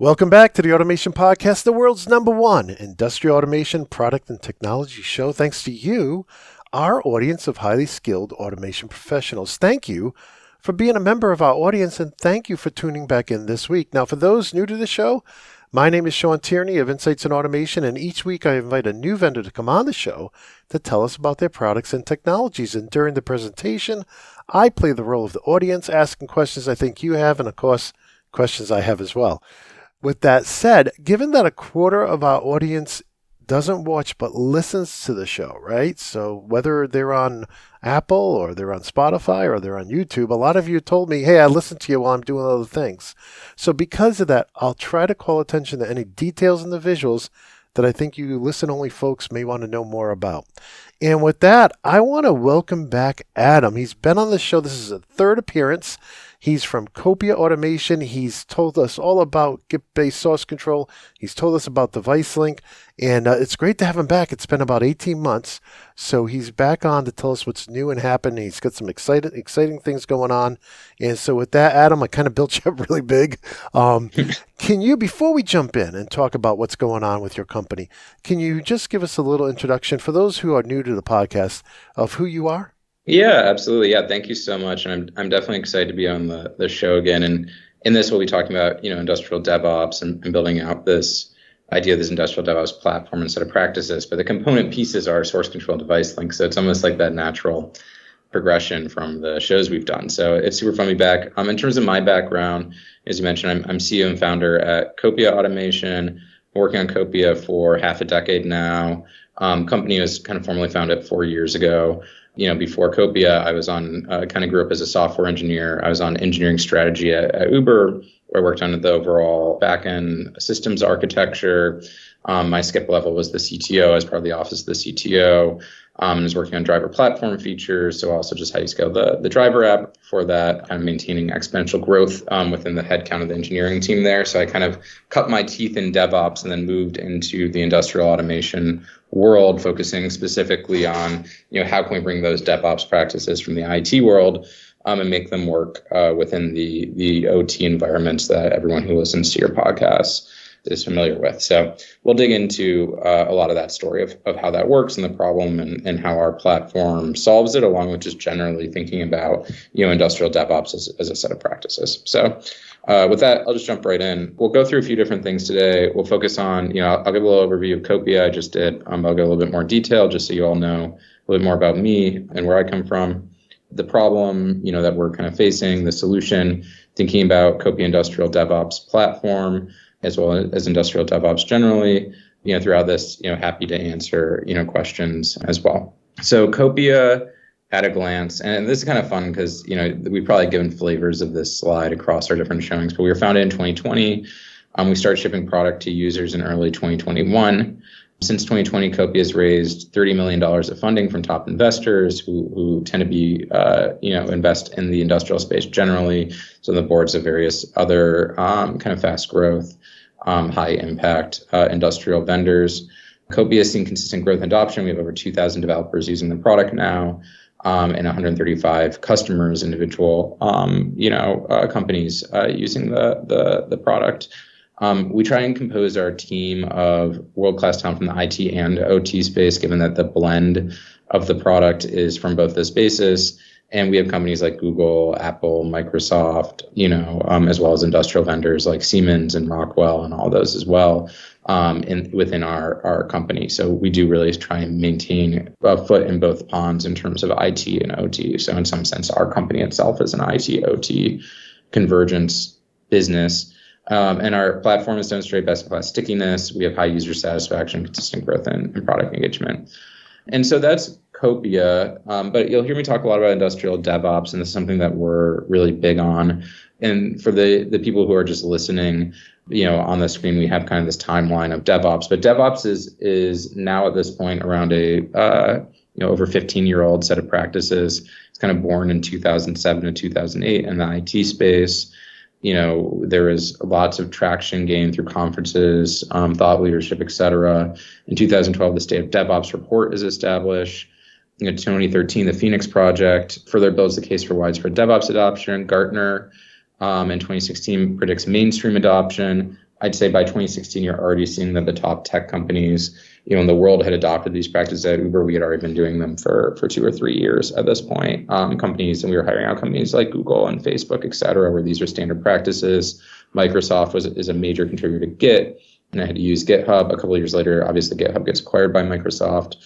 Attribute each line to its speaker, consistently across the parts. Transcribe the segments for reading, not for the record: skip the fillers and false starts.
Speaker 1: Welcome back to the Automation Podcast, the world's #1 industrial automation product and technology show. Thanks to you, our audience of highly skilled automation professionals. Thank you for being a member of our audience, and thank you for tuning back in this week. Now, for those new to the show, my name is Shawn of Insights in Automation, and each week I invite a new vendor to come on the show to tell us about their products and technologies. And during the presentation, I play the role of the audience, asking questions I think you have, and of course, questions I have as well. With that said, given that a quarter of our audience doesn't watch but listens to the show, right? So whether they're on Apple or they're on Spotify or they're on YouTube, a lot of you told me, hey, I listen to you while I'm doing other things. So because of that, I'll try to call attention to any details in the visuals that I think you listen-only folks may want to know more about. And with that, I want to welcome back Adam. He's been on the show. This is a third appearance. He's from Copia Automation. He's told us all about Git Base Source Control. He's told us about Device Link. And it's great to have him back. It's been about 18 months. So he's back on to tell us what's new and happened. He's got some exciting things going on. And so with that, Adam, I kind of built you up really big. Can you, before we jump in and talk about what's going on with your company, can you just give us a little introduction for those who are new to the podcast of who you are?
Speaker 2: Yeah, absolutely. Yeah, thank you so much. And I'm definitely excited to be on the show again. And in this, we'll be talking about, industrial DevOps and building out this idea of this industrial DevOps platform and set of practices. But the component pieces are source control, device link. So it's almost like that natural progression from the shows we've done. So it's super fun to be back. In terms of my background, as you mentioned, I'm CEO and founder at Copia Automation, working on Copia for half a decade now. Company was kind of formally founded 4 years ago. Before Copia, I was kind of grew up as a software engineer. I was on engineering strategy at Uber, where I worked on the overall backend systems architecture. My skip level was the CTO as part of the office of the CTO. I was working on driver platform features, so also just how you scale the driver app for that, kind of maintaining exponential growth within the headcount of the engineering team there. So I kind of cut my teeth in DevOps and then moved into the industrial automation world, focusing specifically on, how can we bring those DevOps practices from the IT world and make them work within the OT environments that everyone who listens to your podcast is familiar with. So we'll dig into a lot of that story of how that works and the problem and how our platform solves it, along with just generally thinking about, industrial DevOps as a set of practices. So with that, I'll just jump right in. We'll go through a few different things today. We'll focus on, I'll give a little overview of Copia. I just did. I'll go a little bit more detail just so you all know a little bit more about me and where I come from, the problem, that we're kind of facing, the solution, thinking about Copia Industrial DevOps platform, as well as industrial DevOps generally. Throughout this, happy to answer, questions as well. So Copia at a glance, and this is kind of fun because, we've probably given flavors of this slide across our different showings, but we were founded in 2020. We started shipping product to users in early 2021. Since 2020, Copia has raised $30 million of funding from top investors who tend to be, invest in the industrial space generally. So the boards of various other kind of fast growth, high impact industrial vendors. Copia has seen consistent growth and adoption. We have over 2,000 developers using the product now, and 135 customers, individual, companies using the product. We try and compose our team of world-class talent from the IT and OT space, given that the blend of the product is from both the spaces. And we have companies like Google, Apple, Microsoft, as well as industrial vendors like Siemens and Rockwell and all those as well within our company. So we do really try and maintain a foot in both ponds in terms of IT and OT. So in some sense, our company itself is an IT-OT convergence business. And our platform has demonstrated best-in-class stickiness. We have high user satisfaction, consistent growth, and product engagement. And so that's Copia. But you'll hear me talk a lot about industrial DevOps, and this is something that we're really big on. And for the people who are just listening, on the screen, we have kind of this timeline of DevOps. But DevOps is now at this point around a over 15-year-old set of practices. It's kind of born in 2007 to 2008 in the IT space. There is lots of traction gained through conferences, thought leadership, et cetera. In 2012, the State of DevOps report is established. In 2013, the Phoenix Project further builds the case for widespread DevOps adoption. Gartner in 2016 predicts mainstream adoption. I'd say by 2016, you're already seeing that the top tech companies, in the world had adopted these practices. At Uber, we had already been doing them for 2 or 3 years at this point. Companies, and we were hiring out companies like Google and Facebook, et cetera, where these are standard practices. Microsoft is a major contributor to Git, and I had to use GitHub. A couple of years later, obviously GitHub gets acquired by Microsoft.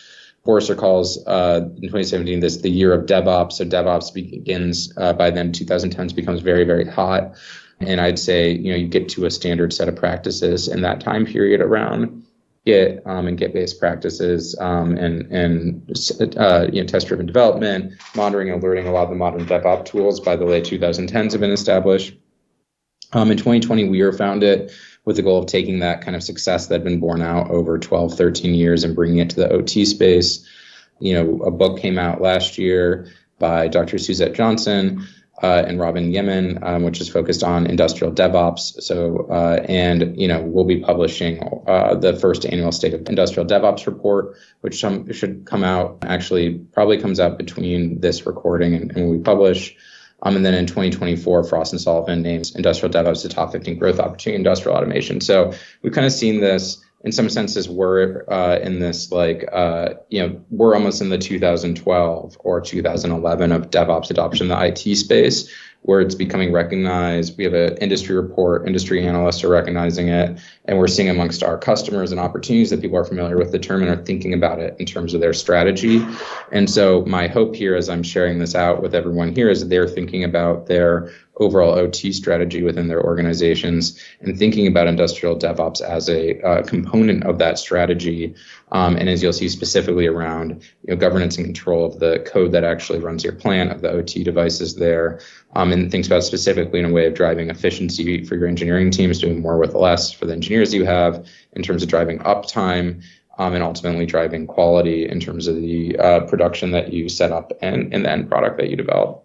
Speaker 2: Forrester calls in 2017 this the year of DevOps. So DevOps begins by then 2010s becomes very, very hot. And I'd say, you get to a standard set of practices in that time period around Git and Git-based practices and test-driven development, monitoring and alerting. A lot of the modern DevOps tools by the late 2010s have been established. In 2020, we found it with the goal of taking that kind of success that had been borne out over 12, 13 years and bringing it to the OT space. A book came out last year by Dr. Suzette Johnson and Robin Yemen, which is focused on industrial DevOps. So, we'll be publishing the first annual State of Industrial DevOps report, which should come out, actually probably comes out between this recording and when we publish. And then in 2024, Frost and Sullivan names industrial DevOps the top 15 growth opportunity in industrial automation. So we've kind of seen this. In some senses, we're in this we're almost in the 2012 or 2011 of DevOps adoption in the IT space, where it's becoming recognized. We have an industry report, industry analysts are recognizing it, and we're seeing amongst our customers and opportunities that people are familiar with the term and are thinking about it in terms of their strategy. And so my hope here as I'm sharing this out with everyone here is that they're thinking about their overall OT strategy within their organizations and thinking about industrial DevOps as a component of that strategy. And as you'll see specifically around governance and control of the code that actually runs your plant, of the OT devices there, and thinks about specifically in a way of driving efficiency for your engineering teams, doing more with less for the engineers you have in terms of driving uptime, and ultimately driving quality in terms of the production that you set up and the end product that you develop.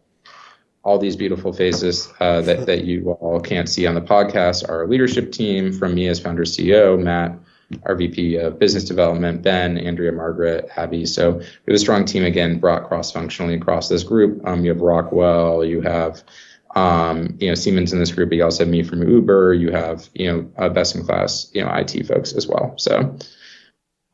Speaker 2: All these beautiful faces that you all can't see on the podcast are our leadership team, from me as founder CEO, Matt, our VP of business development, Ben, Andrea, Margaret, Abby. So we have a strong team, again, brought cross-functionally across this group. You have Rockwell, you have Siemens in this group, but you also have me from Uber, you have best-in-class IT folks as well. So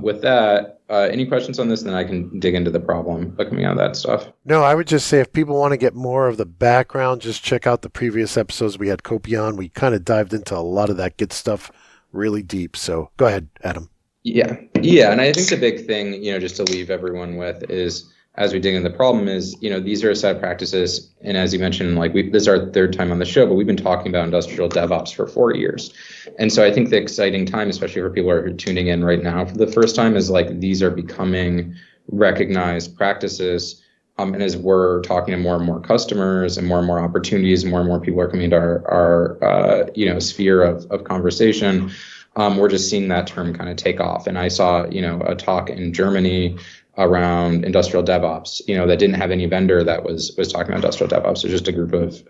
Speaker 2: with that, any questions on this? Then I can dig into the problem coming out of that stuff.
Speaker 1: No, I would just say if people want to get more of the background, just check out the previous episodes we had Copia on. We kind of dived into a lot of that Git stuff really deep. So go ahead, Adam.
Speaker 2: Yeah. And I think the big thing, just to leave everyone with is, as we dig into the problem is, these are a set of practices. And as you mentioned, this is our third time on the show, but we've been talking about industrial DevOps for 4 years. And so I think the exciting time, especially for people who are tuning in right now for the first time, is these are becoming recognized practices. And as we're talking to more and more customers and more opportunities, and more people are coming into our sphere of conversation, we're just seeing that term kind of take off. And I saw, a talk in Germany around industrial DevOps, that didn't have any vendor that was talking about industrial DevOps. So just a group of,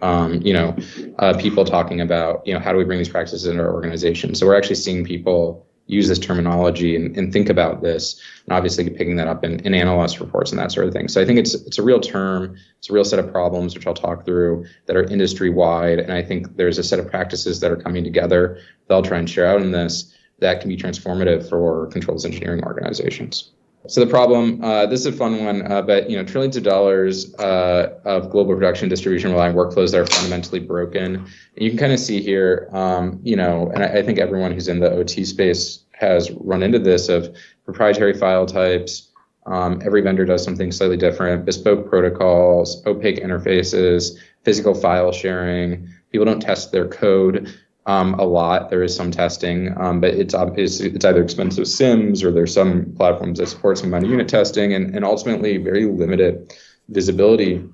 Speaker 2: people talking about, how do we bring these practices into our organization? So we're actually seeing people use this terminology and think about this, and obviously picking that up in analyst reports and that sort of thing. So I think it's a real term, it's a real set of problems, which I'll talk through, that are industry wide. And I think there's a set of practices that are coming together that I'll try and share out in this that can be transformative for controls engineering organizations. So the problem, this is a fun one, but trillions of dollars of global production distribution rely on workflows that are fundamentally broken. And you can kind of see here, and I think everyone who's in the OT space has run into this, of proprietary file types. Every vendor does something slightly different, bespoke protocols, opaque interfaces, physical file sharing. People don't test their code a lot. There is some testing, but it's either expensive SIMs, or there's some platforms that support some amount of unit testing, and ultimately very limited visibility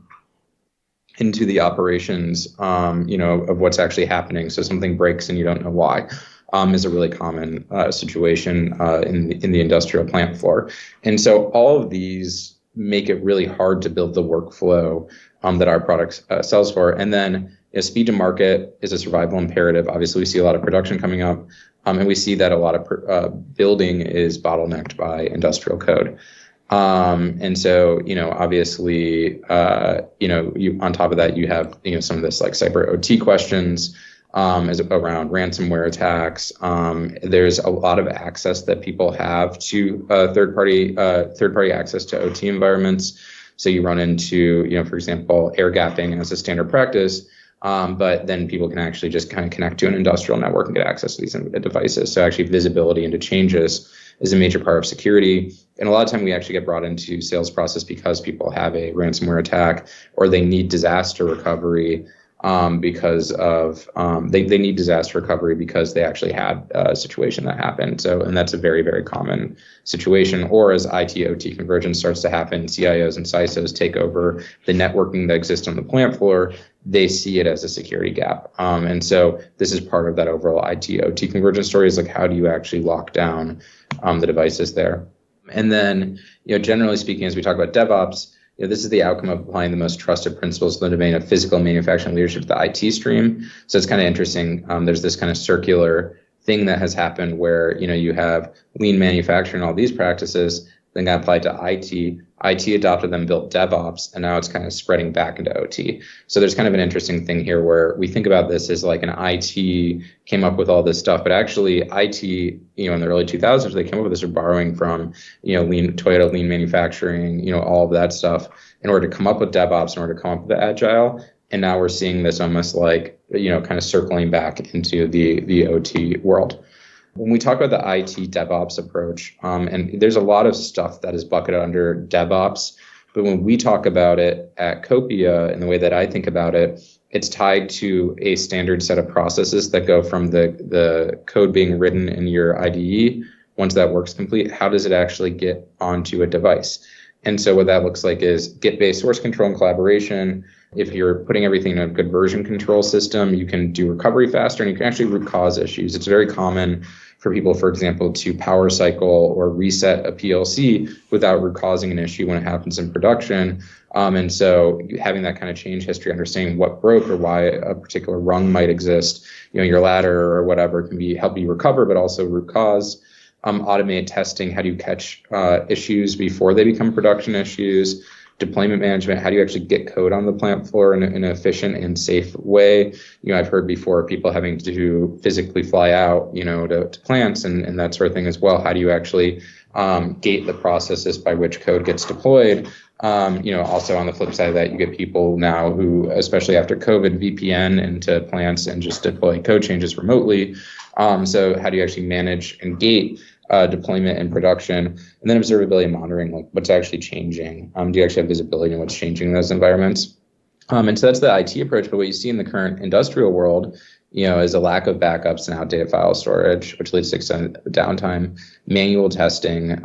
Speaker 2: into the operations, of what's actually happening. So something breaks and you don't know why, is a really common situation in the industrial plant floor. And so all of these make it really hard to build the workflow that our product sells for. And then speed to market is a survival imperative. Obviously, we see a lot of production coming up, and we see that a lot of building is bottlenecked by industrial code. And so, obviously, on top of that, you have, some of this cyber OT questions. is around ransomware attacks. There's a lot of access that people have to third-party access to OT environments. So you run into, for example, air gapping as a standard practice. But then people can actually just kind of connect to an industrial network and get access to these devices. So actually visibility into changes is a major part of security. And a lot of time we actually get brought into sales process because people have a ransomware attack or they need disaster recovery because of they need disaster recovery because they actually had a situation that happened. So, and that's a very, very common situation. Or as IT/OT convergence starts to happen, CIOs and CISOs take over the networking that exists on the plant floor. They see it as a security gap. And so this is part of that overall IT/OT convergence story is like, how do you actually lock down the devices there? And then, generally speaking, as we talk about DevOps, this is the outcome of applying the most trusted principles in the domain of physical manufacturing leadership to the IT stream. So it's kind of interesting. There's this kind of circular thing that has happened where, you have lean manufacturing and all these practices, then got applied to IT. IT adopted them, built DevOps, and now it's kind of spreading back into OT. So there's kind of an interesting thing here where we think about this as like an IT came up with all this stuff, but actually IT, in the early 2000s, they came up with this borrowing from, Toyota lean manufacturing, all of that stuff in order to come up with DevOps, in order to come up with the Agile. And now we're seeing this almost like, kind of circling back into the OT world. When we talk about the IT DevOps approach, and there's a lot of stuff that is bucketed under DevOps, but when we talk about it at Copia and the way that I think about it, it's tied to a standard set of processes that go from the code being written in your IDE. Once that work's complete, how does it actually get onto a device? And so what that looks like is Git Base Source Control and collaboration. If you're putting everything in a good version control system, you can do recovery faster and you can actually root cause issues. It's very common for people, for example, to power cycle or reset a PLC without root causing an issue when it happens in production. And so having that kind of change history, understanding what broke or why a particular rung might exist, your ladder or whatever can help you recover, but also root cause. Automate testing. How do you catch issues before they become production issues? Deployment management. How do you actually get code on the plant floor in an efficient and safe way? I've heard before people having to physically fly out, to plants and that sort of thing as well. How do you actually gate the processes by which code gets deployed? Also on the flip side of that, you get people now who, especially after COVID, VPN into plants and just deploy code changes remotely. So how do you actually manage and gate deployment and production, and then observability and monitoring, like what's actually changing? Do you actually have visibility in what's changing in those environments? And so that's the IT approach. But what you see in the current industrial world, is a lack of backups and outdated file storage, which leads to extended downtime, manual testing.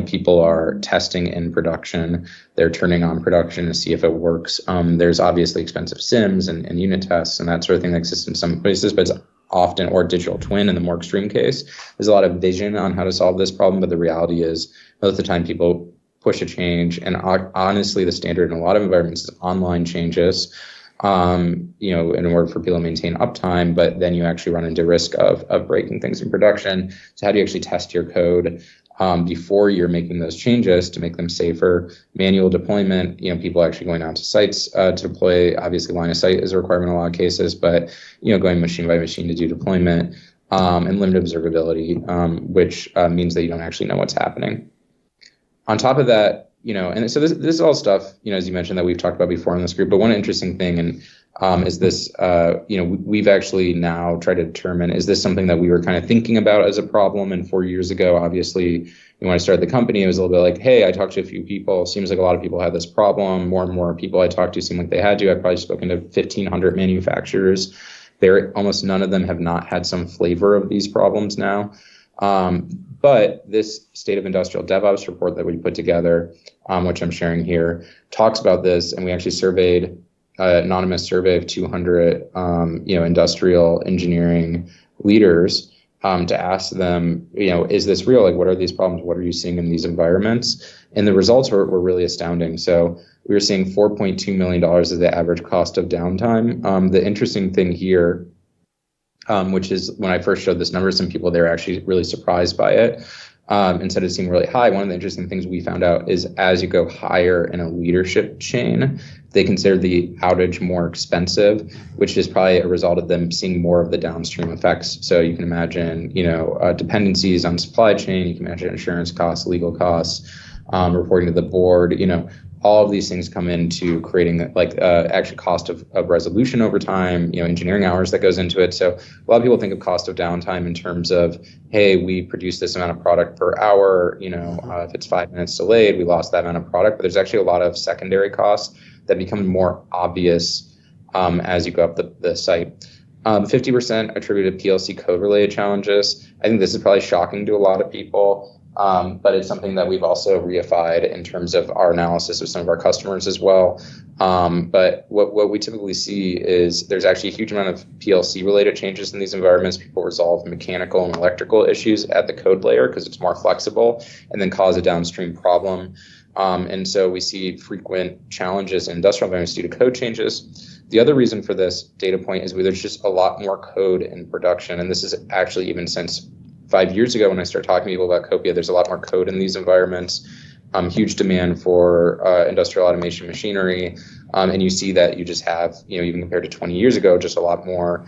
Speaker 2: People are testing in production. They're turning on production to see if it works. There's obviously expensive sims and unit tests and that sort of thing that exists in some places, but it's often, or digital twin in the more extreme case. There's a lot of vision on how to solve this problem, but the reality is most of the time people push a change. And honestly, the standard in a lot of environments is online changes, in order for people to maintain uptime, but then you actually run into risk of breaking things in production. So how do you actually test your code before you're making those changes to make them safer? Manual deployment, people actually going out to sites to deploy. Obviously, line of sight is a requirement in a lot of cases, but going machine by machine to do deployment, and limited observability, which means that you don't actually know what's happening. On top of that, and so this is all stuff, as you mentioned, that we've talked about before in this group. But one interesting thing, is this, we've actually now tried to determine, is this something that we were kind of thinking about as a problem? And 4 years ago, obviously, when I started the company, it was a little bit like, hey, I talked to a few people. Seems like a lot of people had this problem. More and more people I talked to seem like they had to. I've probably spoken to 1,500 manufacturers. Almost none of them have not had some flavor of these problems now. But this State of Industrial DevOps report that we put together, which I'm sharing here, talks about this. And we actually surveyed an anonymous survey of 200, industrial engineering leaders to ask them, is this real? Like, what are these problems? What are you seeing in these environments? And the results were really astounding. So we were seeing $4.2 million as the average cost of downtime. The interesting thing here, which is when I first showed this number, some people, they were actually really surprised by it. instead of seeing really high. One of the interesting things we found out is as you go higher in a leadership chain, they consider the outage more expensive, which is probably a result of them seeing more of the downstream effects. So you can imagine, dependencies on supply chain. You can imagine insurance costs, legal costs, reporting to the board. All of these things come into creating actually cost of resolution over time, engineering hours that goes into it. So a lot of people think of cost of downtime in terms of, hey, we produce this amount of product per hour. If it's 5 minutes delayed, we lost that amount of product. But there's actually a lot of secondary costs that become more obvious as you go up the site. 50% attributed to PLC code-related challenges. I think this is probably shocking to a lot of people. But it's something that we've also reified in terms of our analysis of some of our customers as well. But what we typically see is there's actually a huge amount of PLC related changes in these environments. People resolve mechanical and electrical issues at the code layer because it's more flexible and then cause a downstream problem. And so we see frequent challenges in industrial environments due to code changes. The other reason for this data point is there's just a lot more code in production. And this is actually even since 5 years ago, when I started talking to people about Copia, there's a lot more code in these environments, huge demand for industrial automation machinery. And you see that you just have, even compared to 20 years ago, just a lot more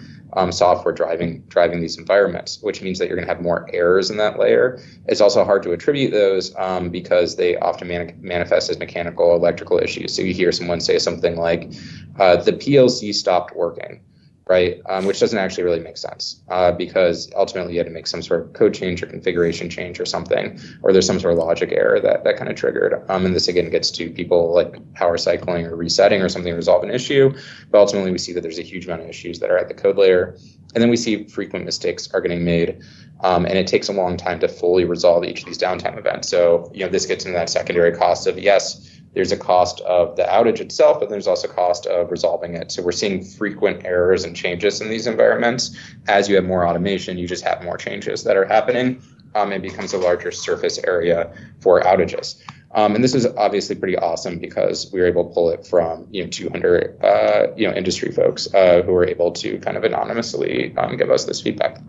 Speaker 2: software driving these environments, which means that you're going to have more errors in that layer. It's also hard to attribute those because they often manifest as mechanical, electrical issues. So you hear someone say something like, the PLC stopped working. Right, which doesn't actually really make sense because ultimately you had to make some sort of code change or configuration change or something, or there's some sort of logic error that kind of triggered. And this again gets to people like power cycling or resetting or something to resolve an issue. But ultimately we see that there's a huge amount of issues that are at the code layer. And then we see frequent mistakes are getting made. And it takes a long time to fully resolve each of these downtime events. So, this gets into that secondary cost of, yes, there's a cost of the outage itself, but there's also cost of resolving it. So we're seeing frequent errors and changes in these environments. As you have more automation, you just have more changes that are happening. It becomes a larger surface area for outages. And this is obviously pretty awesome because we were able to pull it from 200 industry folks who were able to kind of anonymously give us this feedback.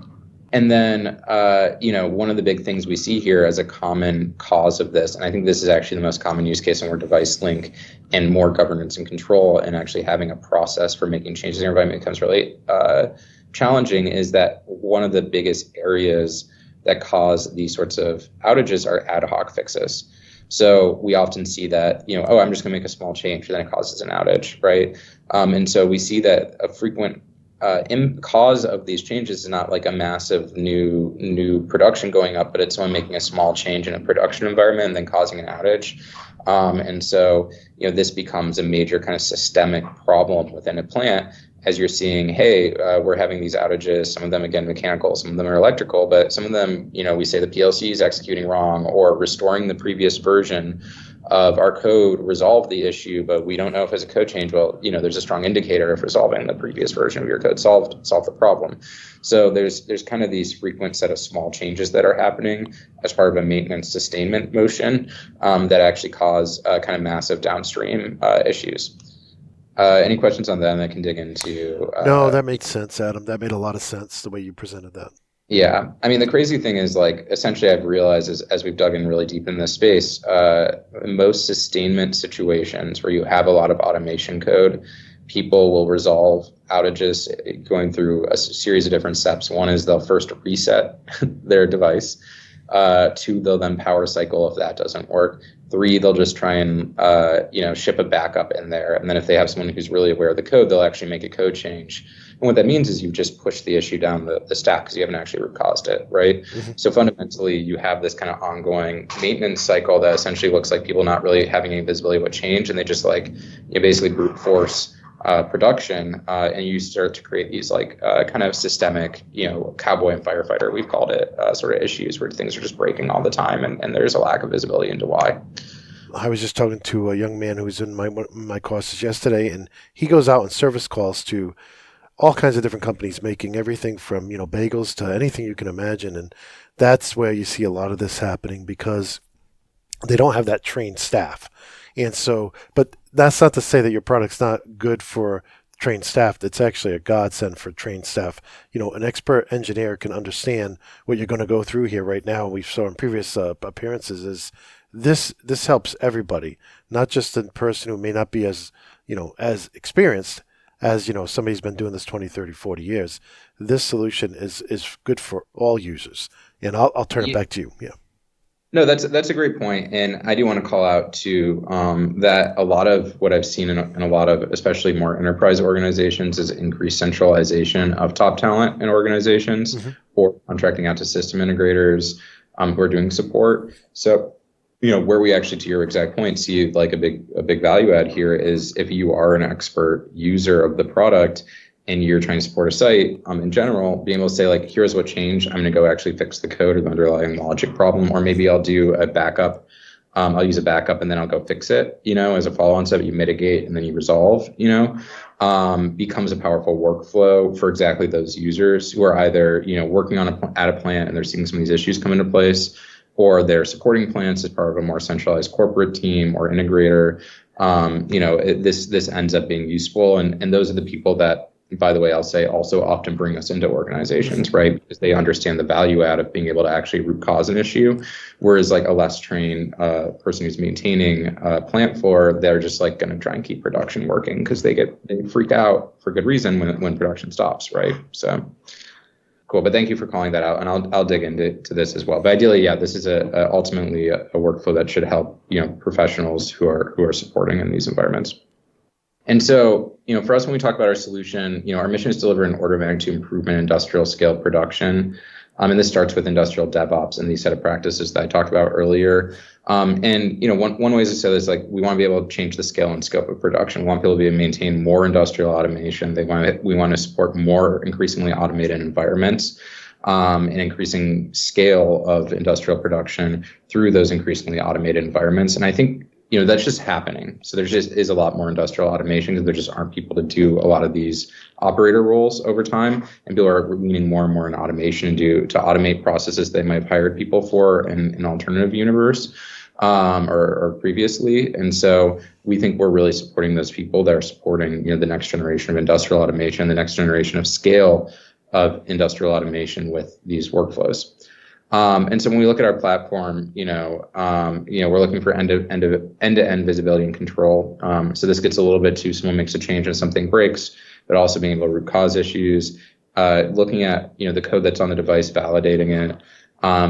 Speaker 2: And then, one of the big things we see here as a common cause of this, and I think this is actually the most common use case in more device link and more governance and control, and actually having a process for making changes in your environment becomes really challenging, is that one of the biggest areas that cause these sorts of outages are ad hoc fixes. So we often see that, I'm just going to make a small change and then it causes an outage, right? And so we see that a frequent cause of these changes is not like a massive new production going up, but it's someone making a small change in a production environment and then causing an outage. And so, this becomes a major kind of systemic problem within a plant as you're seeing, hey, we're having these outages, some of them, again, mechanical, some of them are electrical, but some of them, we say the PLC is executing wrong or restoring the previous version of our code resolved the issue, but we don't know if it's a code change. Well, there's a strong indicator if resolving the previous version of your code solved the problem. So there's kind of these frequent set of small changes that are happening as part of a maintenance sustainment motion that actually cause kind of massive downstream issues. Any questions on that? And I can dig into.
Speaker 1: No, that makes sense, Adam. That made a lot of sense the way you presented that.
Speaker 2: Yeah. I mean, the crazy thing is, essentially I've realized as we've dug in really deep in this space, most sustainment situations where you have a lot of automation code, people will resolve outages going through a series of different steps. One is they'll first reset their device. 2, they'll then power cycle if that doesn't work. 3, they'll just try and ship a backup in there. And then if they have someone who's really aware of the code, they'll actually make a code change. And what that means is you've just pushed the issue down the stack because you haven't actually root caused it, right? Mm-hmm. So fundamentally, you have this kind of ongoing maintenance cycle that essentially looks like people not really having any visibility of what changed, and they just basically brute force production, and you start to create these kind of systemic, cowboy and firefighter, we've called it, sort of issues where things are just breaking all the time, and there's a lack of visibility into why.
Speaker 1: I was just talking to a young man who was in my courses yesterday, and he goes out on service calls to all kinds of different companies making everything from, bagels to anything you can imagine. And that's where you see a lot of this happening because they don't have that trained staff. And so, but that's not to say that your product's not good for trained staff, it's actually a godsend for trained staff. An expert engineer can understand what you're going to go through here right now. We saw in previous appearances is this helps everybody, not just the person who may not be as experienced as somebody's been doing this 20, 30, 40 years. This solution is good for all users. And I'll turn it back to you. Yeah.
Speaker 2: No, that's a great point, and I do want to call out too that a lot of what I've seen in a lot of, especially more enterprise organizations, is increased centralization of top talent in organizations, or contracting out to system integrators who are doing support. So, where we actually, to your exact point, see like a big value add here is if you are an expert user of the product and you're trying to support a site, in general, being able to say, like, here's what changed. I'm going to go actually fix the code or the underlying logic problem, or maybe I'll do a backup. I'll use a backup and then I'll go fix it, as a follow-on step. You mitigate and then you resolve, becomes a powerful workflow for exactly those users who are either, working at a plant and they're seeing some of these issues come into place, or they're supporting plants as part of a more centralized corporate team or integrator. This ends up being useful. And those are the people that, by the way, I'll say also often bring us into organizations, right? Because they understand the value add of being able to actually root cause an issue. Whereas like a less trained person who's maintaining a plant floor, they're just like going to try and keep production working because they freak out for good reason when production stops, right? So cool. But thank you for calling that out. And I'll dig into this as well. But ideally, yeah, this is ultimately a workflow that should help, professionals who are supporting in these environments. And so, for us, when we talk about our solution, our mission is to deliver an order of magnitude improvement in industrial scale production. And this starts with industrial DevOps and these set of practices that I talked about earlier. One way to say this, like, we want to be able to change the scale and scope of production. We want people to be able to maintain more industrial automation. We want to support more increasingly automated environments, and increasing scale of industrial production through those increasingly automated environments. And I think that's just happening. So there just is a lot more industrial automation because there just aren't people to do a lot of these operator roles over time. And people are leaning more and more in automation to automate processes they might have hired people for in an alternative universe or previously. And so we think we're really supporting those people that are supporting the next generation of industrial automation, the next generation of scale of industrial automation with these workflows. And so when we look at our platform, we're looking for end-to-end visibility and control. So this gets a little bit to someone makes a change and something breaks, but also being able to root cause issues, looking at, the code that's on the device, validating it,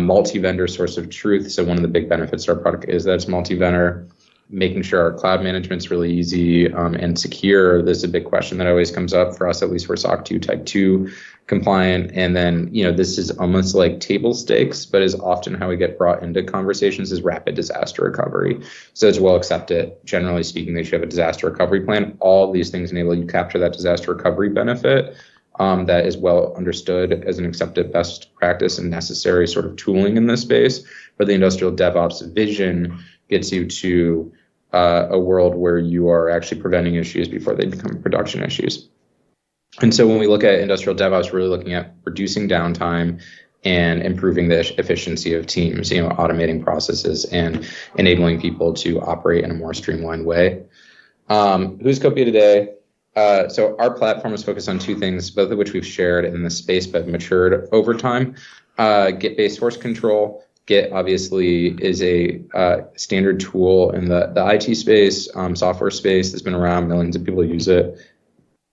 Speaker 2: multi-vendor source of truth. So one of the big benefits of our product is that it's multi-vendor, making sure our cloud management's really easy and secure. This is a big question that always comes up for us, at least for SOC 2 Type 2 compliant. And then, this is almost like table stakes, but is often how we get brought into conversations is rapid disaster recovery. So it's well accepted, generally speaking, they should have a disaster recovery plan. All these things enable you to capture that disaster recovery benefit that is well understood as an accepted best practice and necessary sort of tooling in this space. But the industrial DevOps vision gets you to a world where you are actually preventing issues before they become production issues. And so when we look at industrial DevOps, we're really looking at reducing downtime and improving the efficiency of teams, automating processes and enabling people to operate in a more streamlined way. Who's Copia today? So our platform is focused on two things, both of which we've shared in the space but matured over time. Git Base Source Control. Git obviously is a standard tool in the IT space, software space that's been around. Millions of people use it,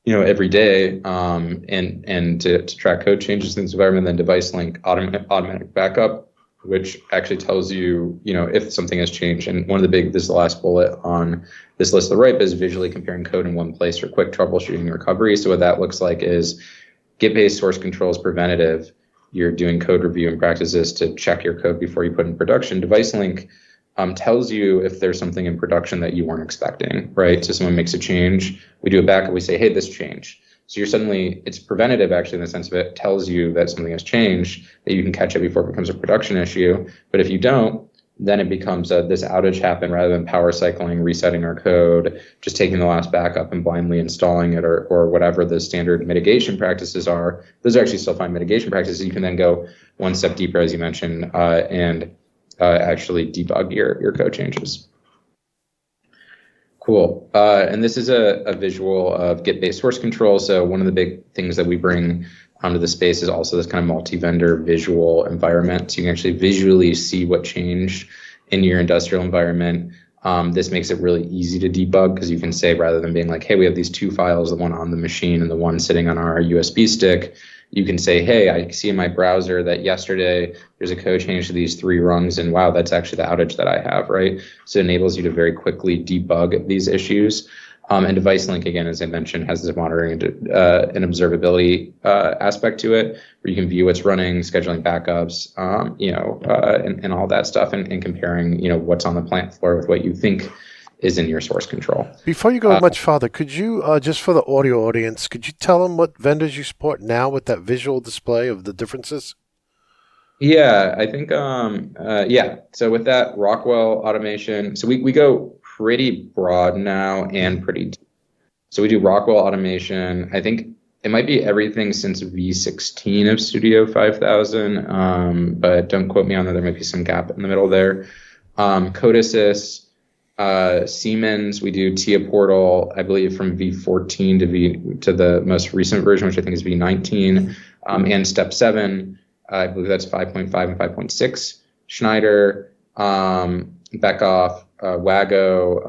Speaker 2: every day, and to track code changes in this environment. Then device link automatic backup, which actually tells you, if something has changed. And this is the last bullet on this list to the right, is visually comparing code in one place for quick troubleshooting and recovery. So what that looks like is Git Base Source Control is preventative. You're doing code review and practices to check your code before you put in production. Device link tells you if there's something in production that you weren't expecting, right? So someone makes a change, we do a backup, we say, hey, this changed. So it's preventative actually in the sense of it tells you that something has changed, that you can catch it before it becomes a production issue. But if you don't, then it becomes this outage happened rather than power cycling, resetting our code, just taking the last backup and blindly installing it or whatever the standard mitigation practices are. Those are actually still fine mitigation practices. You can then go one step deeper, as you mentioned, and actually debug your code changes. Cool. And this is a visual of Git Base Source Control. So one of the big things that we bring onto the space is also this kind of multi-vendor visual environment. So you can actually visually see what changed in your industrial environment. This makes it really easy to debug because you can say, rather than being like, hey, we have these two files, the one on the machine and the one sitting on our USB stick, you can say, hey, I see in my browser that yesterday there's a code change to these 3 rungs, and wow, that's actually the outage that I have, right? So it enables you to very quickly debug these issues. And Device Link, again, as I mentioned, has this monitoring and observability aspect to it, where you can view what's running, scheduling backups, and all that stuff, and comparing, what's on the plant floor with what you think is in your source control.
Speaker 1: Before you go much farther, could you, just for the audio audience, could you tell them what vendors you support now with that visual display of the differences?
Speaker 2: Yeah, I think, So with that, Rockwell Automation, so we go pretty broad now and pretty deep. So we do Rockwell Automation. I think it might be everything since V16 of Studio 5000, but don't quote me on that. There might be some gap in the middle there. Code Assist, Siemens, we do TIA Portal, I believe from V14 to the most recent version, which I think is V19, and Step 7, I believe that's 5.5 and 5.6. Schneider, Beckhoff, Wago,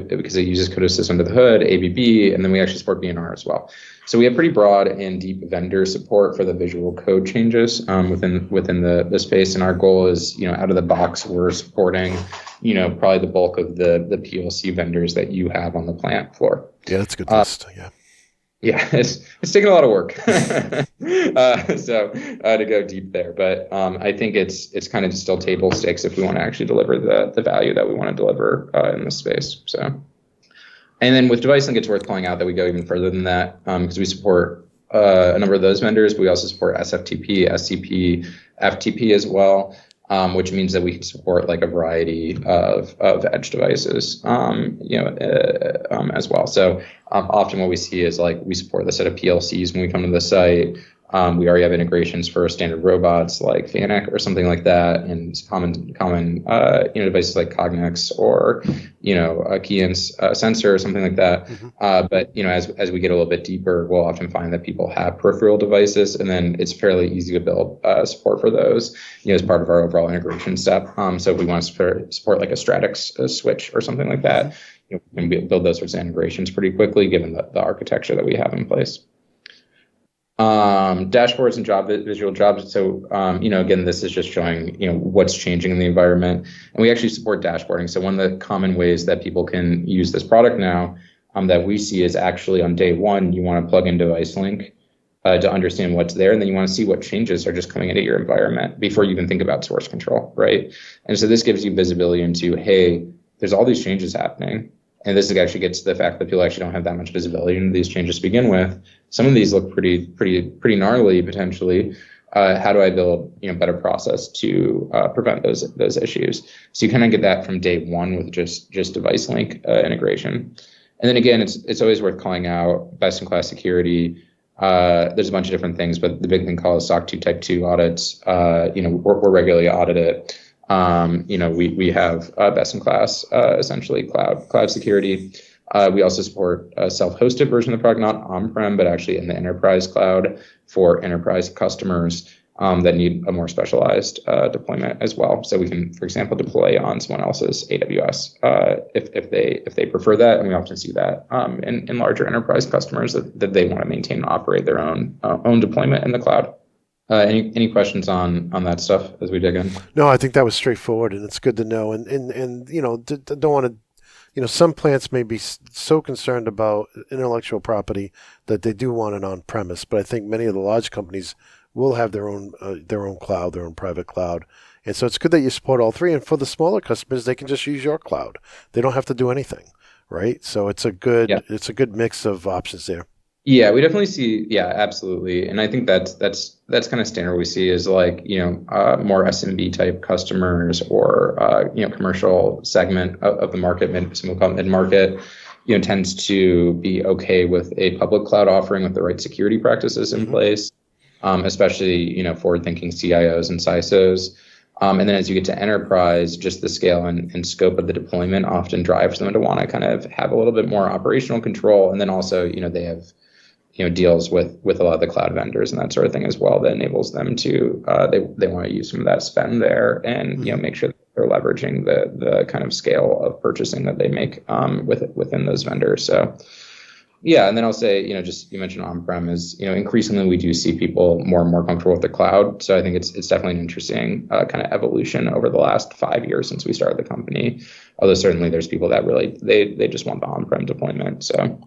Speaker 2: because it uses Code Assist under the hood, ABB, and then we actually support BNR as well. So we have pretty broad and deep vendor support for the visual code changes within the space. And our goal is, out of the box, we're supporting, probably the bulk of the PLC vendors that you have on the plant floor.
Speaker 1: Yeah, that's a good list. Yeah.
Speaker 2: Yeah, it's taken a lot of work to go deep there, but I think it's kind of still table stakes if we want to actually deliver the value that we want to deliver in this space. So, and then with Device Link, it's worth calling out that we go even further than that because we support a number of those vendors, but we also support SFTP, SCP, FTP as well. Which means that we can support like a variety of edge devices, as well. So often what we see is like we support the set of PLCs when we come to the site. We already have integrations for standard robots like FANUC or something like that, and common devices like Cognex or a Keyence sensor or something like that. Mm-hmm. But as we get a little bit deeper, we'll often find that people have peripheral devices, and then it's fairly easy to build support for those as part of our overall integration step. So if we want to support like a Stratix switch or something like that, we can build those sorts of integrations pretty quickly given the architecture that we have in place. Dashboards and visual jobs. So, again, this is just showing, what's changing in the environment, and we actually support dashboarding. So one of the common ways that people can use this product now, that we see is actually on day one, you want to plug in Device Link, to understand what's there. And then you want to see what changes are just coming into your environment before you even think about source control. Right. And so this gives you visibility into, hey, there's all these changes happening. And this actually gets to the fact that people actually don't have that much visibility into these changes to begin with. Some of these look pretty gnarly potentially. How do I build better process to prevent those issues? So you kind of get that from day one with just Device Link integration. And then again, it's always worth calling out best in class security. There's a bunch of different things, but the big thing called SOC 2 Type 2 audits. We're regularly audited. We have best in class, essentially cloud security. We also support a self-hosted version of the product, not on-prem, but actually in the enterprise cloud for enterprise customers that need a more specialized deployment as well. So we can, for example, deploy on someone else's AWS if they prefer that, and we often see that in larger enterprise customers that they want to maintain and operate their own deployment in the cloud. Any questions on that stuff as we dig in?
Speaker 1: No, I think that was straightforward, and it's good to know. And don't want to. Some plants may be so concerned about intellectual property that they do want it on premise. But I think many of the large companies will have their own cloud, their own private cloud, and so it's good that you support all three. And for the smaller customers, they can just use your cloud. They don't have to do anything, right? So it's a good mix of options there.
Speaker 2: Yeah, we definitely see. Yeah, absolutely. And I think that's kind of standard we see is like, more SMB type customers or, commercial segment of the market, some will call it mid-market, tends to be okay with a public cloud offering with the right security practices in place, especially, forward-thinking CIOs and CISOs. And then as you get to enterprise, just the scale and scope of the deployment often drives them to want to kind of have a little bit more operational control. And then also, they have, deals with a lot of the cloud vendors and that sort of thing as well that enables them to, they want to use some of that spend there and, make sure that they're leveraging the kind of scale of purchasing that they make within those vendors. So, yeah, and then I'll say, just you mentioned on-prem is, increasingly we do see people more and more comfortable with the cloud. So I think it's definitely an interesting kind of evolution over the last 5 years since we started the company. Although certainly there's people that really they just want the on-prem deployment. So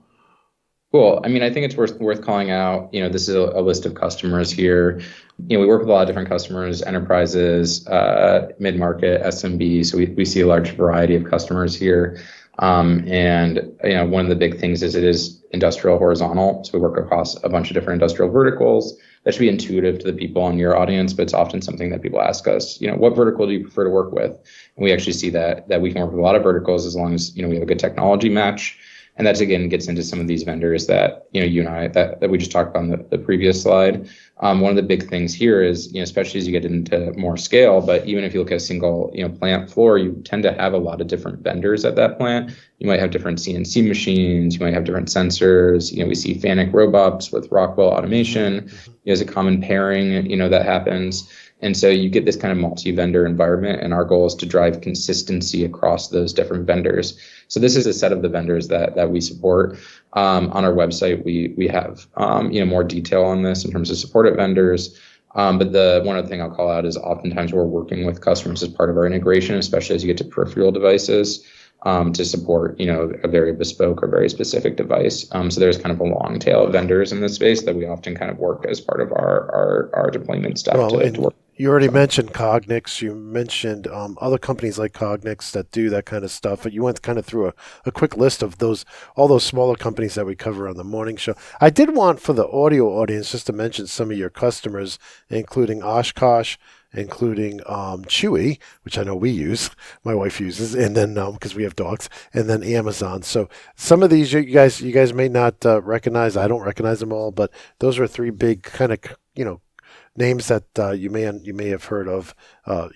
Speaker 2: cool. I mean, I think it's worth calling out. This is a list of customers here. We work with a lot of different customers, enterprises, mid-market, SMB. So we see a large variety of customers here. And one of the big things is it is industrial horizontal. So we work across a bunch of different industrial verticals. That should be intuitive to the people in your audience, but it's often something that people ask us, what vertical do you prefer to work with? And we actually see that we can work with a lot of verticals as long as, we have a good technology match. And that again gets into some of these vendors that, you and I, that we just talked about on the previous slide. One of the big things here is, especially as you get into more scale, but even if you look at a single, plant floor, you tend to have a lot of different vendors at that plant. You might have different CNC machines, you might have different sensors. We see Fanuc robots with Rockwell automation. There's a common pairing, that happens. And so you get this kind of multi-vendor environment, and our goal is to drive consistency across those different vendors. So this is a set of the vendors that we support. On our website, we have more detail on this in terms of supported vendors. But the one other thing I'll call out is oftentimes we're working with customers as part of our integration, especially as you get to peripheral devices, to support a very bespoke or very specific device. So there's kind of a long tail of vendors in this space that we often kind of work as part of our deployment stuff to work.
Speaker 1: You already mentioned Cognix. You mentioned other companies like Cognix that do that kind of stuff. But you went kind of through a quick list of all those smaller companies that we cover on the morning show. I did want for the audio audience just to mention some of your customers, including Oshkosh, including Chewy, which I know we use, my wife uses, and then because we have dogs, and then Amazon. So some of these you guys may not recognize. I don't recognize them all, but those are three big kind of names that you may have heard of,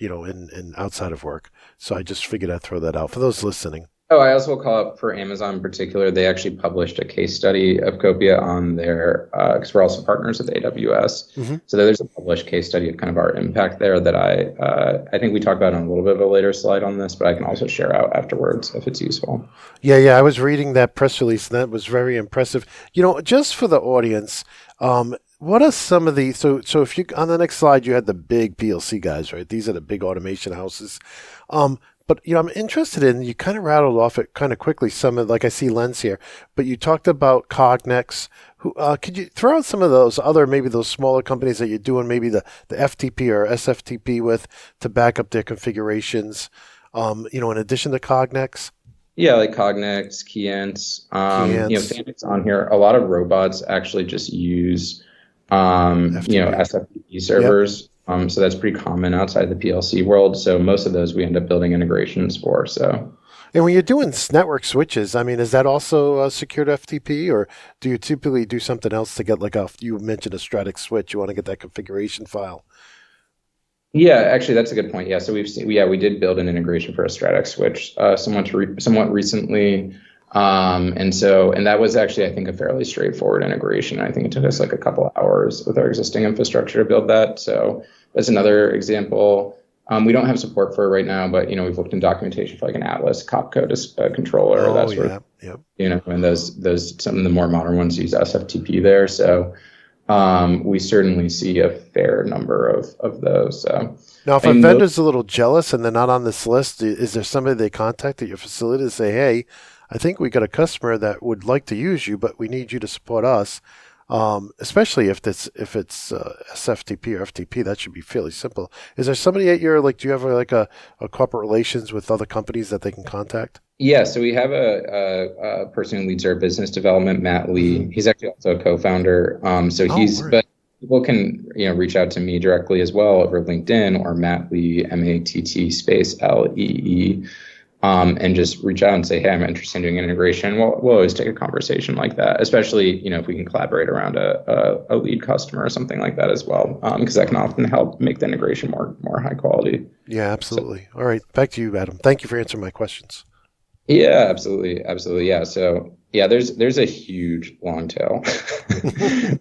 Speaker 1: in outside of work. So I just figured I'd throw that out for those listening.
Speaker 2: Oh, I also will call out for Amazon in particular. They actually published a case study of Copia on their, because we're also partners with AWS. Mm-hmm. So there's a published case study of kind of our impact there that I think we talked about on a little bit of a later slide on this, but I can also share out afterwards if it's useful.
Speaker 1: Yeah. I was reading that press release and that was very impressive. Just for the audience, what are some of the, so if you, on the next slide, you had the big PLC guys, right? These are the big automation houses. But, I'm interested in, you kind of rattled off it kind of quickly, some of, like I see Lens here, but you talked about Cognix. Could you throw out some of those other, maybe those smaller companies that you're doing, maybe the FTP or SFTP with to back up their configurations, in addition to Cognix?
Speaker 2: Yeah, like Cognix, Keyence, Fanuc's on here. A lot of robots actually just use, SFTP servers. Yep. So that's pretty common outside the PLC world. So most of those we end up building integrations for. So,
Speaker 1: and when you're doing network switches, I mean, is that also secured FTP, or do you typically do something else to get you mentioned a Stratix switch? You want to get that configuration file.
Speaker 2: Yeah, actually, that's a good point. Yeah, so we did build an integration for a Stratix switch somewhat recently. And that was actually, I think, a fairly straightforward integration. I think it took us like a couple of hours with our existing infrastructure to build that. So that's another example. We don't have support for it right now, but we've looked in documentation for like an Atlas Copcode controller or that sort of. Yep. And those some of the more modern ones use SFTP there. So we certainly see a fair number of those. So.
Speaker 1: Now, if a vendor's a little jealous and they're not on this list, is there somebody they contact at your facility to say, hey, I think we got a customer that would like to use you, but we need you to support us, especially if it's SFTP or FTP. That should be fairly simple. Is there somebody at your, do you have a corporate relations with other companies that they can contact?
Speaker 2: Yeah, so we have a person who leads our business development, Matt Lee. Mm-hmm. He's actually also a co-founder. But people can reach out to me directly as well over LinkedIn or Matt Lee, MATT space LEE. and just reach out and say, hey, I'm interested in doing an integration. We'll always take a conversation like that, especially, if we can collaborate around a lead customer or something like that as well, because that can often help make the integration more high quality.
Speaker 1: Yeah, absolutely. So, all right, back to you, Adam. Thank you for answering my questions.
Speaker 2: Yeah, absolutely. Yeah. So yeah, there's a huge long tail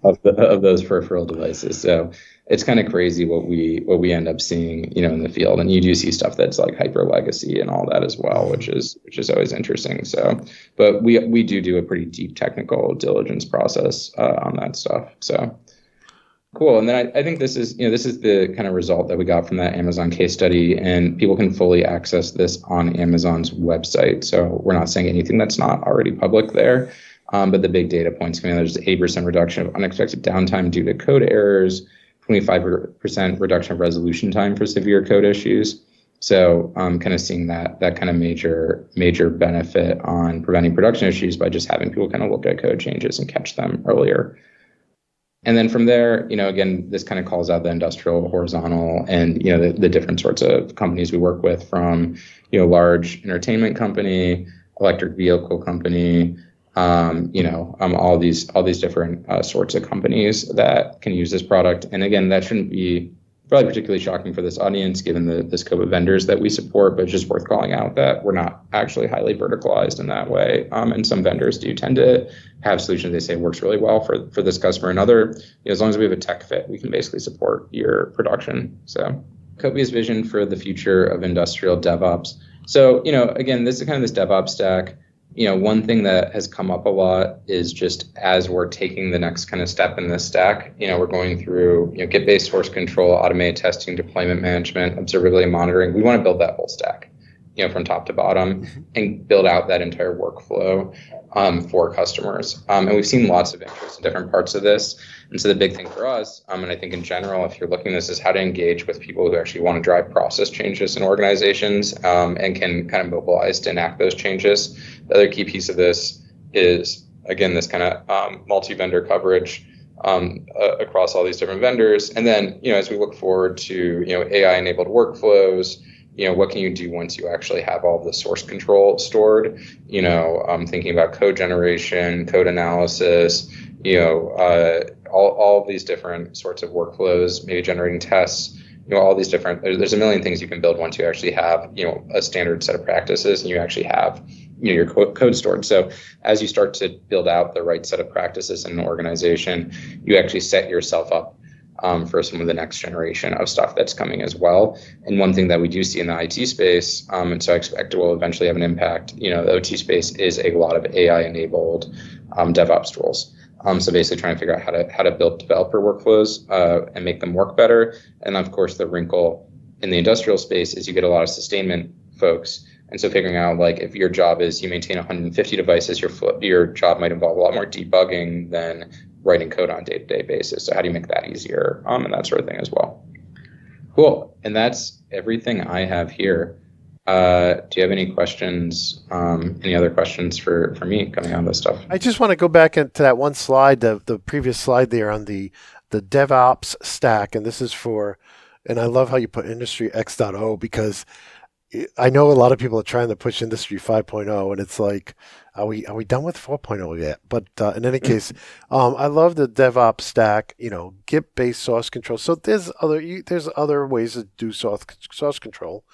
Speaker 2: of those peripheral devices. So it's kind of crazy what we end up seeing, in the field. And you do see stuff that's like hyper legacy and all that as well, which is always interesting. So, but we do a pretty deep technical diligence process on that stuff. So. Cool. And then I think this is the kind of result that we got from that Amazon case study, and people can fully access this on Amazon's website. So we're not saying anything that's not already public there. But the big data points, there's 80% reduction of unexpected downtime due to code errors, 25% reduction of resolution time for severe code issues. So kind of seeing that kind of major benefit on preventing production issues by just having people kind of look at code changes and catch them earlier. And then from there, again, this kind of calls out the industrial, horizontal, and, the different sorts of companies we work with, from, large entertainment company, electric vehicle company, all these different sorts of companies that can use this product. And again, that shouldn't be probably particularly shocking for this audience, given the scope of vendors that we support, but it's just worth calling out that we're not actually highly verticalized in that way. And some vendors do tend to have solutions they say works really well for this customer. And other, as long as we have a tech fit, we can basically support your production. So Copia's vision for the future of industrial DevOps. So, again, this is kind of this DevOps stack. One thing that has come up a lot is just as we're taking the next kind of step in this stack, we're going through, Git Base Source Control, automated testing, deployment management, observability monitoring. We want to build that whole stack, from top to bottom, and build out that entire workflow for customers. And we've seen lots of interest in different parts of this. And so the big thing for us, and I think in general, if you're looking at this, is how to engage with people who actually want to drive process changes in organizations, and can kind of mobilize to enact those changes. The other key piece of this is, again, this kind of multi-vendor coverage across all these different vendors. And then, as we look forward to, AI-enabled workflows, what can you do once you actually have all the source control stored? Thinking about code generation, code analysis, all of these different sorts of workflows, maybe generating tests, all these different, there's a million things you can build once you actually have, a standard set of practices and you actually have, your code stored. So as you start to build out the right set of practices in an organization, you actually set yourself up for some of the next generation of stuff that's coming as well. And one thing that we do see in the IT space, and so I expect it will eventually have an impact, the OT space is a lot of AI-enabled DevOps tools. So basically trying to figure out how to build developer workflows and make them work better. And of course, the wrinkle in the industrial space is you get a lot of sustainment folks. And so figuring out, like, if your job is you maintain 150 devices, your job might involve a lot more debugging than writing code on a day-to-day basis. So how do you make that easier, and that sort of thing as well. Cool. And that's everything I have here. Do you have any questions, any other questions for me coming on this stuff?
Speaker 1: I just want to go back into that one slide, the previous slide there on the DevOps stack. And this is and I love how you put Industry X.0, because I know a lot of people are trying to push Industry 5.0, and it's like, are we done with 4.0 yet? But in any case, I love the DevOps stack. Git Base Source Control. So there's other ways to do source control,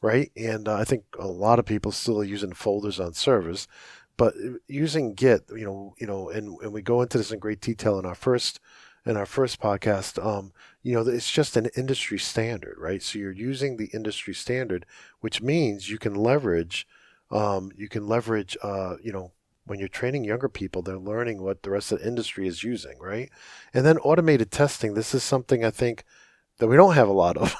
Speaker 1: right? And I think a lot of people still are using folders on servers, but using Git, and we go into this in great detail in our first podcast, it's just an industry standard, right? So you're using the industry standard, which means you can leverage, when you're training younger people, they're learning what the rest of the industry is using, right? And then automated testing. This is something I think that we don't have a lot of,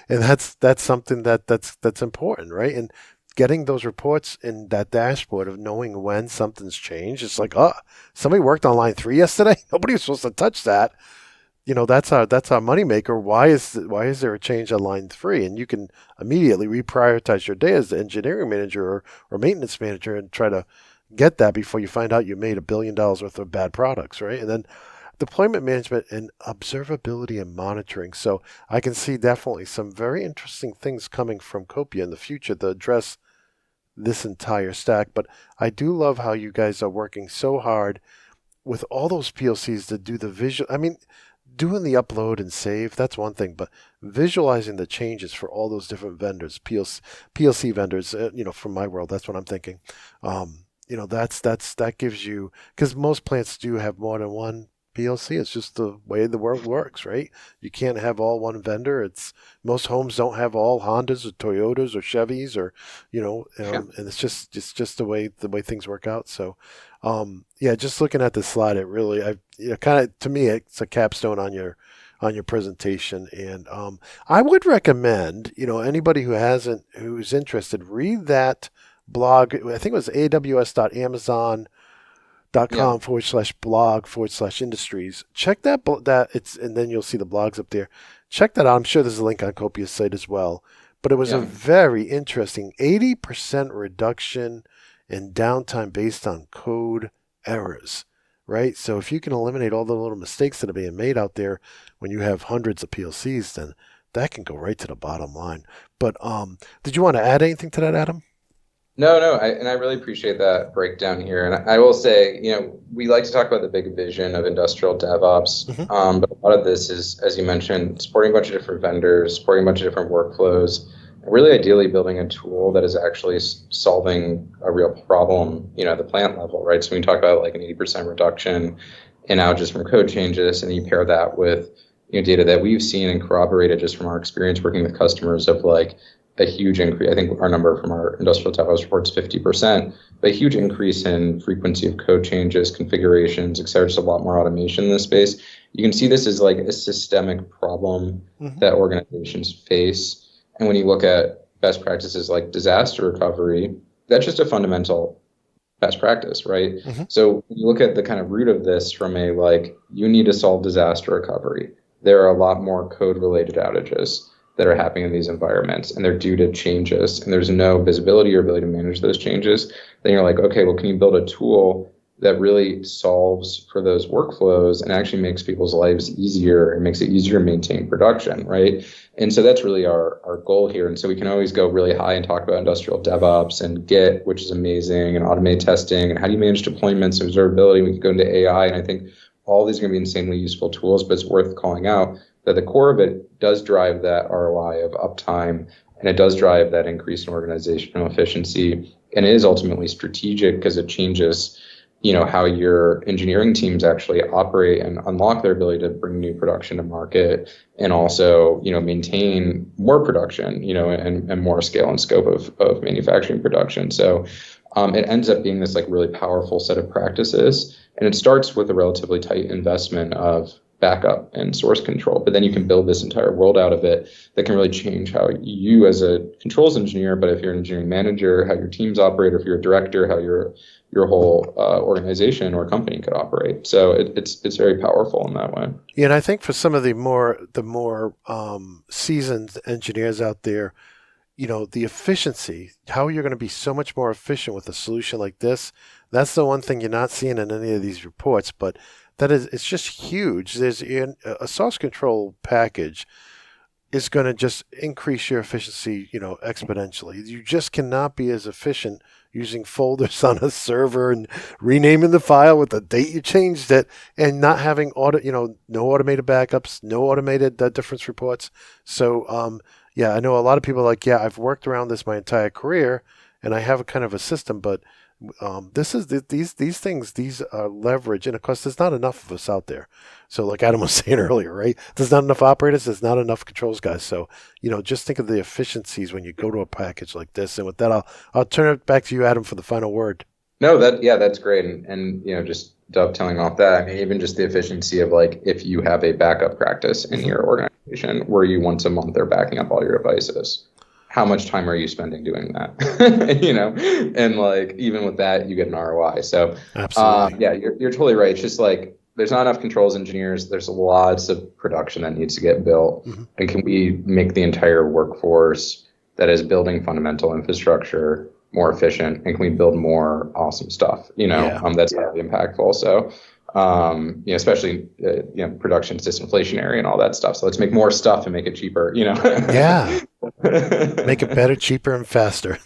Speaker 1: and that's something that's important, right? And getting those reports in that dashboard of knowing when something's changed. It's like, somebody worked on line 3 yesterday. Nobody was supposed to touch that. That's our moneymaker. Why is there a change on line 3? And you can immediately reprioritize your day as the engineering manager or maintenance manager and try to get that before you find out you made $1 billion worth of bad products, right? And then deployment management and observability and monitoring. So I can see definitely some very interesting things coming from Copia in the future to address this entire stack. But I do love how you guys are working so hard with all those PLCs to do the visual. I mean, doing the upload and save, that's one thing, but visualizing the changes for all those different vendors, PLC vendors, from my world, that's what I'm thinking. That gives you, because most plants do have more than one PLC. It's just the way the world works, right? You can't have all one vendor. Most homes don't have all Hondas or Toyotas or Chevys or, and it's just the way things work out. So, just looking at this slide, it really, to me, it's a capstone on your presentation. And I would recommend, anybody who's interested, read that blog. I think it was aws.amazon.com/blog/industries. Check that and then you'll see the blogs up there. Check that out. I'm sure there's a link on Copia's site as well. But it was a very interesting 80% reduction in downtime based on code errors, right? So if you can eliminate all the little mistakes that are being made out there when you have hundreds of PLCs, then that can go right to the bottom line. But did you want to add anything to that, Adam?
Speaker 2: No, I really appreciate that breakdown here. And I will say, we like to talk about the big vision of industrial DevOps, but a lot of this is, as you mentioned, supporting a bunch of different vendors, supporting a bunch of different workflows, and really ideally building a tool that is actually solving a real problem, at the plant level, right? So when you talk about like an 80% reduction in outages from code changes, and you pair that with data that we've seen and corroborated just from our experience working with customers of like a huge increase. I think our number from our industrial DevOps report is 50%, but a huge increase in frequency of code changes, configurations, et cetera, just a lot more automation in this space. You can see this is like a systemic problem that organizations face. And when you look at best practices like disaster recovery, that's just a fundamental best practice, right? So when you look at the kind of root of this from you need to solve disaster recovery, there are a lot more code-related outages that are happening in these environments, and they're due to changes, and there's no visibility or ability to manage those changes. Then you're like, okay, well, can you build a tool that really solves for those workflows and actually makes people's lives easier and makes it easier to maintain production, right? And so that's really our goal here. And so we can always go really high and talk about industrial DevOps and Git, which is amazing, and automate testing, and how do you manage deployments and observability. We can go into AI, and I think all these are going to be insanely useful tools, but it's worth calling out that the core of it does drive that ROI of uptime, and it does drive that increase in organizational efficiency, and it is ultimately strategic because it changes, how your engineering teams actually operate and unlock their ability to bring new production to market, and also, maintain more production, and more scale and scope of manufacturing production. So it ends up being this really powerful set of practices, and it starts with a relatively tight investment of backup and source control, but then you can build this entire world out of it that can really change how you as a controls engineer, but if you're an engineering manager, how your teams operate, or if you're a director, how your whole organization or company could operate. So it's very powerful in that way.
Speaker 1: Yeah, and I think for some of the more seasoned engineers out there, the efficiency, how you're going to be so much more efficient with a solution like this, that's the one thing you're not seeing in any of these reports, but it's just huge. There's a source control package is going to just increase your efficiency, exponentially. You just cannot be as efficient using folders on a server and renaming the file with the date you changed it, and not having no automated backups, no automated difference reports. So, I know a lot of people are like, I've worked around this my entire career, and I have a kind of a system, but these things, these are leverage, and of course there's not enough of us out there. So like Adam was saying earlier, right? There's not enough operators, there's not enough controls guys. So, just think of the efficiencies when you go to a package like this. And with that, I'll turn it back to you, Adam, for the final word.
Speaker 2: No, that's great. And just dovetailing off that, I mean, even just the efficiency of if you have a backup practice in your organization where you once a month are backing up all your devices, how much time are you spending doing that? And even with that, you get an ROI. So
Speaker 1: absolutely.
Speaker 2: You're totally right. It's just there's not enough controls engineers. There's lots of production that needs to get built. And can we make the entire workforce that is building fundamental infrastructure more efficient? And can we build more awesome stuff, that's highly impactful. So, especially, production is disinflationary and all that stuff. So let's make more stuff and make it cheaper,
Speaker 1: Yeah. Make it better, cheaper, and faster.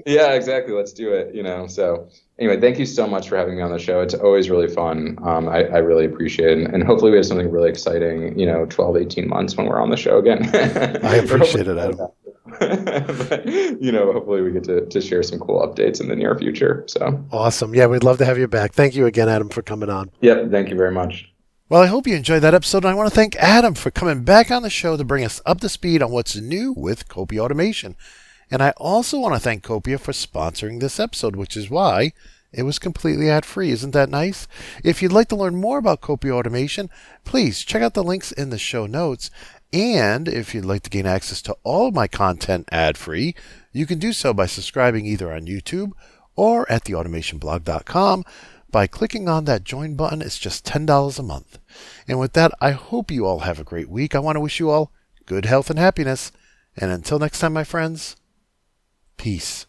Speaker 2: Yeah, exactly. Let's do it. So anyway, thank you so much for having me on the show. It's always really fun. I really appreciate it. And hopefully we have something really exciting, 12, 18 months when we're on the show again.
Speaker 1: I
Speaker 2: Or hopefully,
Speaker 1: appreciate it, Adam.
Speaker 2: but, hopefully we get to share some cool updates in the near future. So,
Speaker 1: Awesome. Yeah, we'd love to have you back. Thank you again, Adam, for coming on.
Speaker 2: yep. Thank you very much.
Speaker 1: Well, I hope you enjoyed that episode, and I want to thank Adam for coming back on the show to bring us up to speed on what's new with Copia automation. And I also want to thank Copia for sponsoring this episode, which is why it was completely ad-free. Isn't that nice? If you'd like to learn more about Copia automation, please check out the links in the show notes. And if you'd like to gain access to all of my content ad-free, you can do so by subscribing either on YouTube or at theautomationblog.com by clicking on that join button. It's just $10 a month. And with that, I hope you all have a great week. I want to wish you all good health and happiness. And until next time, my friends, peace.